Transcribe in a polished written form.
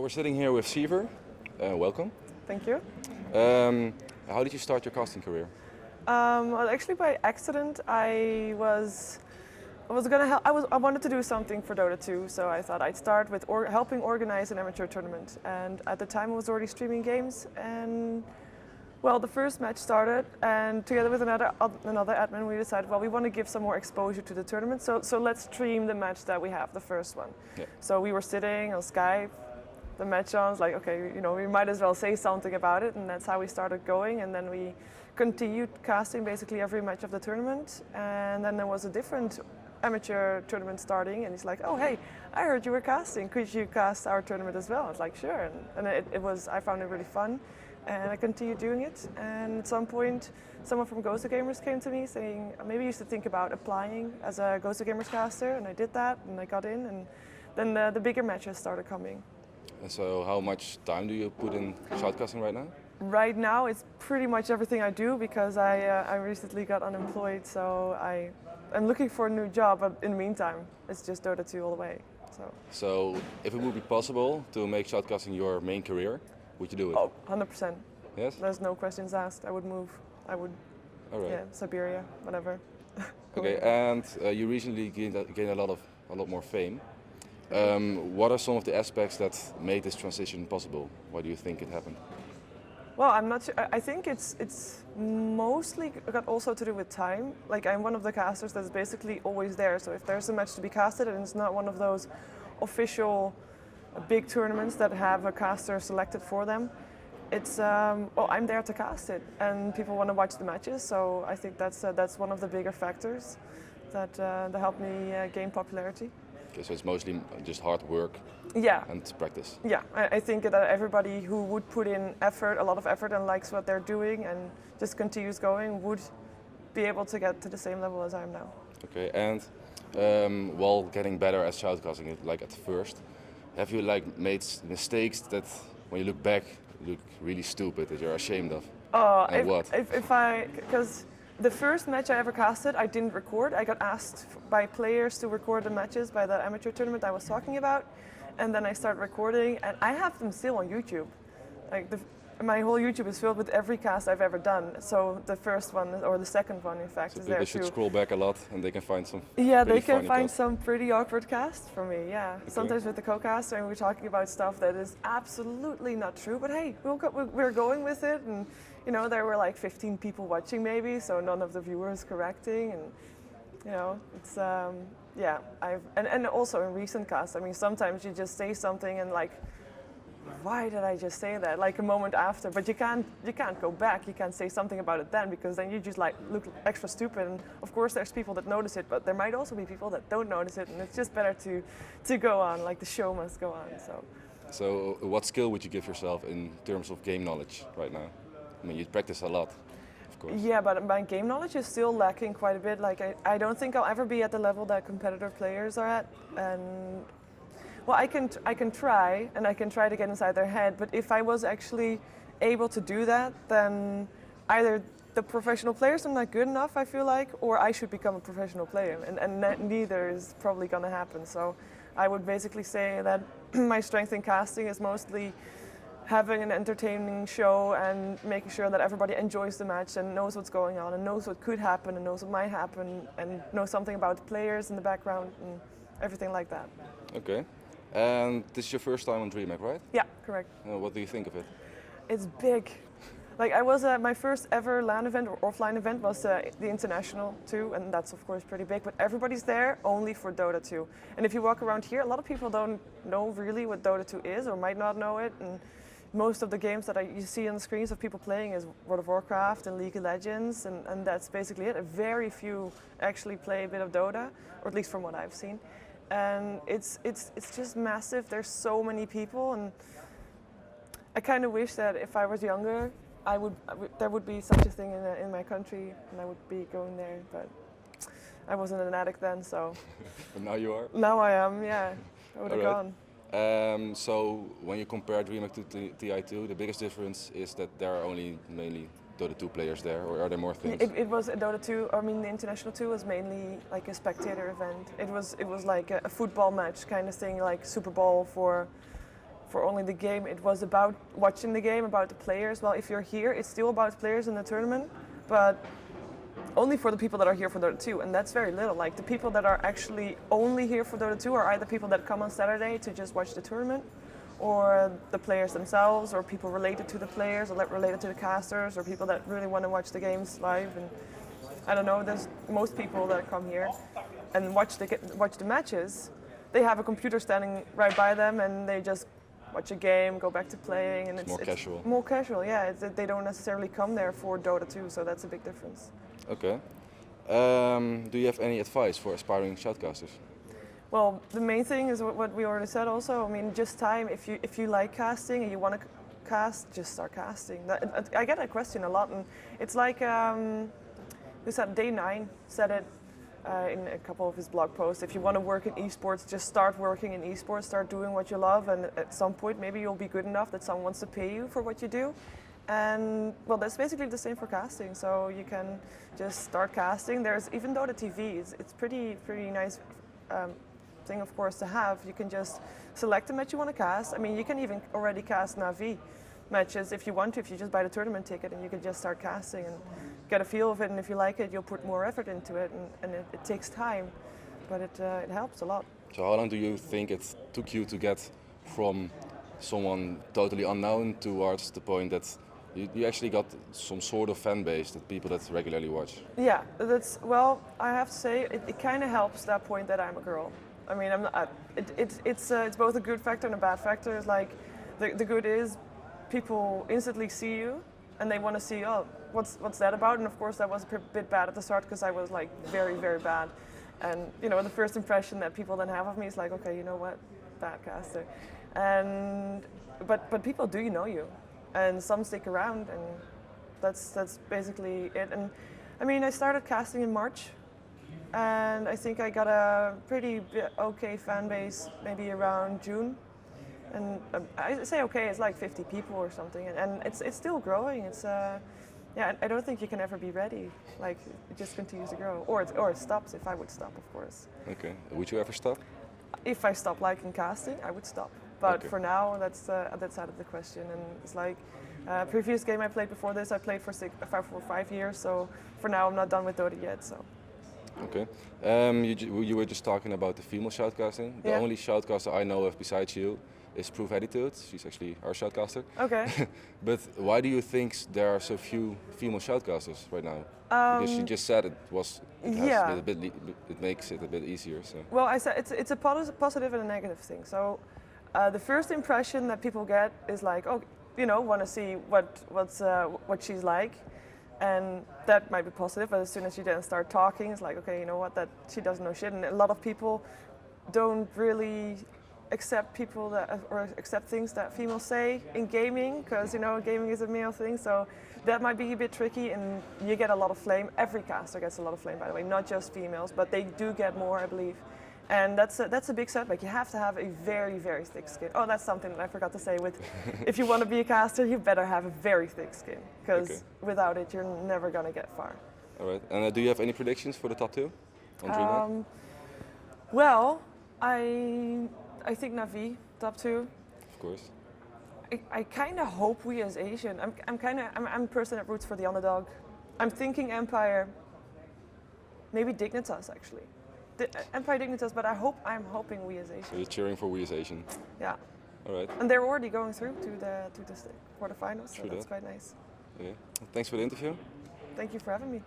We're sitting here with Sheever. Welcome. Thank you. How did you start your casting career? Well, actually, by accident, I wanted to do something for Dota 2, so I thought I'd start with helping organize an amateur tournament. And at the time, I was already streaming games, and well, the first match started, and together with another admin, we decided, well, we want to give some more exposure to the tournament, so let's stream the match that we have, the first one. Yeah. So we were sitting on Skype, the match on, like, okay, we might as well say something about it, and that's how we started going, and then we continued casting basically every match of the tournament, and then there was a different amateur tournament starting, and he's like, oh, hey, I heard you were casting, could you cast our tournament as well? I was like, sure, and I found it really fun. And I continued doing it, and at some point someone from GosuGamers came to me saying maybe you should think about applying as a GosuGamers caster, and I did that and I got in, and then the bigger matches started coming. And so how much time do you put in shoutcasting right now? Right now it's pretty much everything I do because I recently got unemployed, so I'm looking for a new job, but in the meantime it's just Dota 2 all the way. So if it would be possible to make shoutcasting your main career, would you do it? Oh, 100%. Yes? There's no questions asked. I would move. I would, all right. Yeah, Siberia, whatever. Okay, and you recently gained a lot more fame. What are some of the aspects that made this transition possible? Why do you think it happened? Well, I'm not sure. I think it's mostly got also to do with time. Like, I'm one of the casters that's basically always there. So if there's a match to be casted and it's not one of those official big tournaments that have a caster selected for them, it's well, I'm there to cast it, and people want to watch the matches. So I think that's one of the bigger factors that helped me gain popularity. Okay, so it's mostly just hard work. Yeah. And practice. Yeah, I think that everybody who would put in effort, a lot of effort, and likes what they're doing and just continues going would be able to get to the same level as I am now. Okay, and while getting better at shoutcasting, like at first, have you made mistakes that when you look back look really stupid, that you're ashamed of? And what? Because the first match I ever casted, I didn't record. I got asked by players to record the matches by the amateur tournament I was talking about, and then I started recording, and I have them still on YouTube. My whole YouTube is filled with every cast I've ever done. So the first one, or the second one, in fact, is there too. They should scroll back a lot, and they can find some. Yeah, they can find some pretty awkward casts for me. Yeah, okay. Sometimes with the co-caster, and we're talking about stuff that is absolutely not true. But hey, we're going with it, and there were like 15 people watching maybe, so none of the viewers correcting, and it's yeah. And also in recent casts, I mean, sometimes you just say something and like, why did I just say that? Like a moment after, but you can't go back. You can't say something about it then, because then you just like look extra stupid. And of course, there's people that notice it, but there might also be people that don't notice it, and it's just better to go on. Like the show must go on. So what skill would you give yourself in terms of game knowledge right now? I mean, you practice a lot, of course. Yeah, but my game knowledge is still lacking quite a bit. Like I don't think I'll ever be at the level that competitive players are at, and. Well, I can try, and I can try to get inside their head, but if I was actually able to do that, then either the professional players are not good enough, I feel like, or I should become a professional player, and neither is probably going to happen. So I would basically say that my strength in casting is mostly having an entertaining show and making sure that everybody enjoys the match and knows what's going on and knows what could happen and knows what might happen and knows something about the players in the background and everything like that. Okay. And this is your first time on DreamHack, right? Yeah, correct. What do you think of it? It's big. Like I was my first ever LAN event or offline event was the International 2, and that's of course pretty big, but everybody's there only for Dota 2. And if you walk around here, a lot of people don't know really what Dota 2 is or might not know it. And most of the games that you see on the screens of people playing is World of Warcraft and League of Legends, and that's basically it. Very few actually play a bit of Dota, or at least from what I've seen. And it's just massive. There's so many people, and I kind of wish that if I was younger, there would be such a thing in my country, and I would be going there. But I wasn't an addict then, so. But now you are. Now I am. Yeah, I would have gone. So when you compare DreamHack to TI2, the biggest difference is that there are only mainly Dota 2 players there, or are there more things? It was a Dota 2. I mean, the International 2 was mainly like a spectator event. It was like a football match kind of thing, like Super Bowl for for only the game. It was about watching the game, about the players. Well, if you're here, it's still about players in the tournament, but only for the people that are here for Dota 2, and that's very little. Like the people that are actually only here for Dota 2 are either people that come on Saturday to just watch the tournament, or the players themselves, or people related to the players, or related to the casters, or people that really want to watch the games live. And I don't know, there's most people that come here and watch the matches. They have a computer standing right by them, and they just watch a game, go back to playing, and it's more casual. More casual, yeah. They don't necessarily come there for Dota 2, so that's a big difference. Okay. Do you have any advice for aspiring shoutcasters? Well, the main thing is what we already said also. I mean, just time. If you like casting and you want to cast, just start casting. I get that question a lot, and it's like who said Day9 said it in a couple of his blog posts. If you want to work in esports, just start working in esports. Start doing what you love, and at some point maybe you'll be good enough that someone wants to pay you for what you do. And well, that's basically the same for casting. So you can just start casting. There's even Dota TV. It's pretty nice. Thing of course to have. You can just select the match you want to cast. I mean, you can even already cast Na'Vi matches if you want to, if you just buy the tournament ticket, and you can just start casting and get a feel of it, and if you like it, you'll put more effort into it, and it takes time, but it helps a lot. So how long do you think it took you to get from someone totally unknown towards the point that you actually got some sort of fan base, that people that regularly watch? Yeah, well, I have to say, it kind of helps that point that I'm a girl. I mean, it's both a good factor and a bad factor. It's like the good is people instantly see you and they want to see, oh, what's that about? And of course that was a bit bad at the start because I was like very, very bad. And you know, the first impression that people then have of me is like, okay, you know what, bad caster. And but people do know you, and some stick around, and that's basically it. And I mean, I started casting in March. And I think I got a pretty okay fan base maybe around June. And I say okay, it's like 50 people or something. And it's still growing. It's yeah, I don't think you can ever be ready. Like, it just continues to grow. Or it stops, if I would stop, of course. Okay. Would you ever stop? If I stop liking casting, I would stop. But okay. For now, that's out of the question. And it's like, previous game I played before this, I played for 5 years. So for now, I'm not done with Dota yet. So. Okay. You were just talking about the female shoutcasting. The only shoutcaster I know of besides you is Proof Attitude. She's actually our shoutcaster. Okay. But why do you think there are so few female shoutcasters right now? Because she just said it makes it a bit easier. So. Well, I said it's a positive and a negative thing. So the first impression that people get is like, oh, you know, want to see what she's like. And that might be positive, but as soon as you then start talking, it's like, okay, you know what, that she doesn't know shit. And a lot of people don't really accept accept things that females say in gaming, because, you know, gaming is a male thing. So that might be a bit tricky, and you get a lot of flame. Every caster gets a lot of flame, by the way, not just females, but they do get more, I believe. And that's a big setback. You have to have a very, very thick skin. Oh, that's something that I forgot to say. If you want to be a caster, you better have a very thick skin, because without it, you're never going to get far. All right. And do you have any predictions for the top 2 on DreamHack? Well, I think Na'Vi, top 2. Of course. I kind of hope we as Asian. I'm a person that roots for the underdog. I'm thinking Empire, maybe Dignitas actually. Empire Dignitas, but I'm hoping we as Asian. So you're cheering for we as Asian? Yeah. All right. And they're already going through to the quarterfinals, so that's quite nice. Yeah. Thanks for the interview. Thank you for having me.